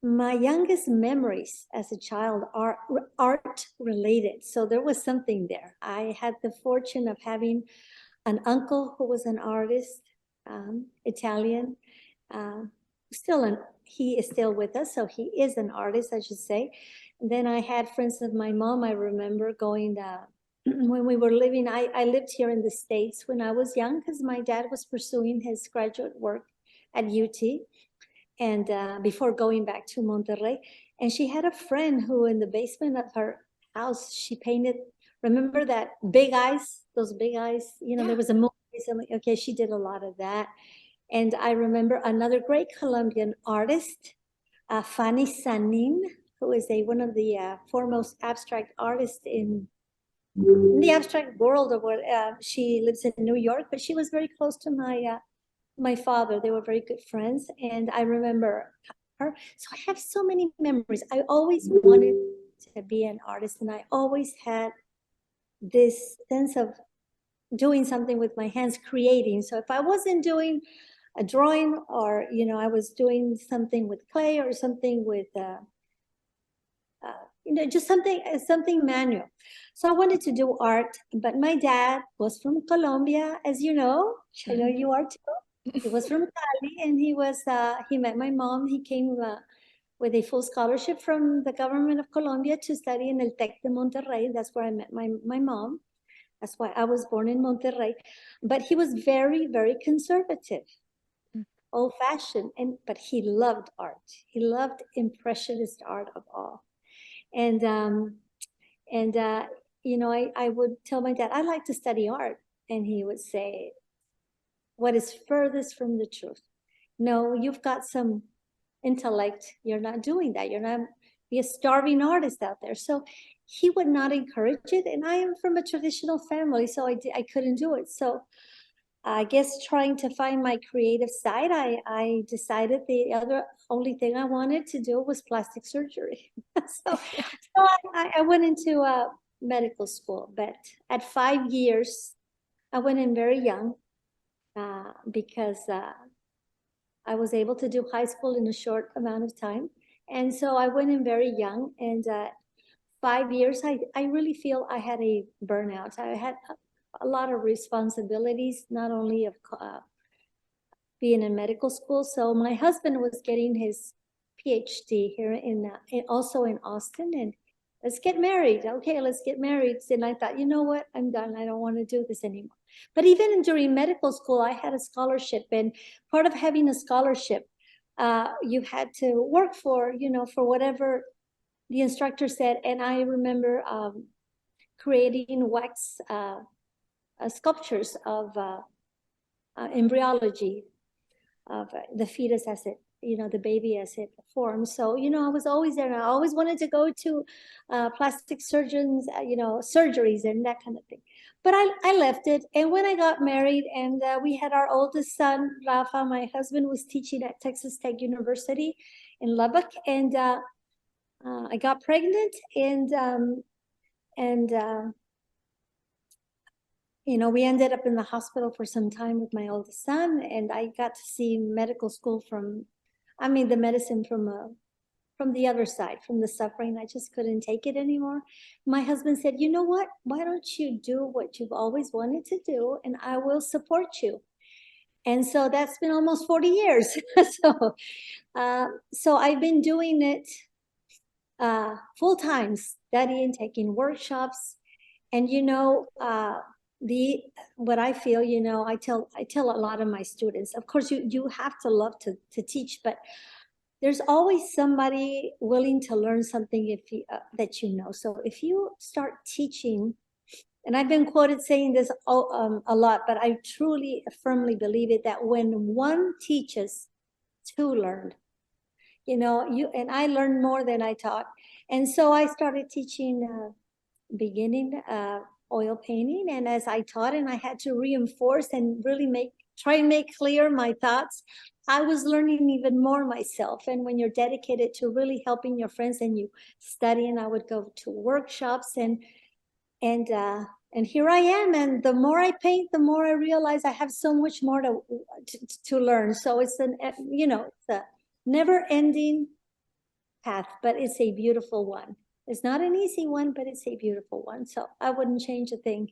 My youngest memories as a child are art related. So there was something there. I had the fortune of having an uncle who was an artist, Italian. He is still with us, so he is an artist, I should say. And then I had friends of my mom. I remember going when we were living. I lived here in the States when I was young because my dad was pursuing his graduate work at UT, and before going back to Monterrey. And she had a friend who, in the basement of her house, she painted. Remember that big eyes? Those big eyes. You know, Yeah. there was a movie recently. Okay, she did a lot of that. And I remember another great Colombian artist, Fanny Sanin, who is one of the foremost abstract artists in the abstract world. Of what she lives in New York, but she was very close to my father. They were very good friends, and I remember her. So I have so many memories. I always wanted to be an artist, and I always had this sense of doing something with my hands, creating. So if I wasn't doing a drawing, or I was doing something with clay or something with just something manual. So I wanted to do art, but my dad was from Colombia, as you know. I know you are too. He was from Cali, and he met my mom. He came with a full scholarship from the government of Colombia to study in El Tec de Monterrey. That's where I met my mom. That's why I was born in Monterrey. But he was very, very conservative, old-fashioned, but he loved art. He loved impressionist art of all. And and I would tell my dad, I'd like to study art, and he would say, what is furthest from the truth? No, you've got some intellect. You're not doing that. You're not be a starving artist out there. So he would not encourage it. And I am from a traditional family, so I couldn't do it. So I guess trying to find my creative side, I decided the only thing I wanted to do was plastic surgery. so I went into medical school, but at 5 years, I went in very young because I was able to do high school in a short amount of time. And so I went in very young, and 5 years, I really feel I had a burnout. I had a lot of responsibilities, not only of being in medical school. So my husband was getting his PhD here also in Austin, and let's get married. Okay, let's get married. And I thought, you know what? I'm done. I don't want to do this anymore. But even during medical school, I had a scholarship, and part of having a scholarship, you had to work for whatever the instructor said. And I remember creating wax sculptures of embryology of the fetus as it, the baby as it forms. So, I was always there, and I always wanted to go to plastic surgeons, surgeries and that kind of thing. But I left it. And when I got married, and we had our oldest son, Rafa, my husband was teaching at Texas Tech University in Lubbock, and I got pregnant, and we ended up in the hospital for some time with my oldest son, and I got to see medical school the medicine from the other side, from the suffering. I just couldn't take it anymore. My husband said, you know what? Why don't you do what you've always wanted to do, and I will support you. And so that's been almost 40 years. So I've been doing it full time, studying, taking workshops, and what I feel, I tell a lot of my students, of course, you have to love to teach, but there's always somebody willing to learn something that So if you start teaching, and I've been quoted saying this a lot, but I truly firmly believe it, that when one teaches, two learn. And I learned more than I taught. And so I started teaching beginning oil painting, and as I taught, and I had to reinforce and really try and make clear my thoughts, I was learning even more myself. And when you're dedicated to really helping your friends and you study, and I would go to workshops, and here I am. And the more I paint, the more I realize I have so much more to learn. So it's it's a never ending path, but it's a beautiful one. It's not an easy one, but it's a beautiful one. So I wouldn't change a thing.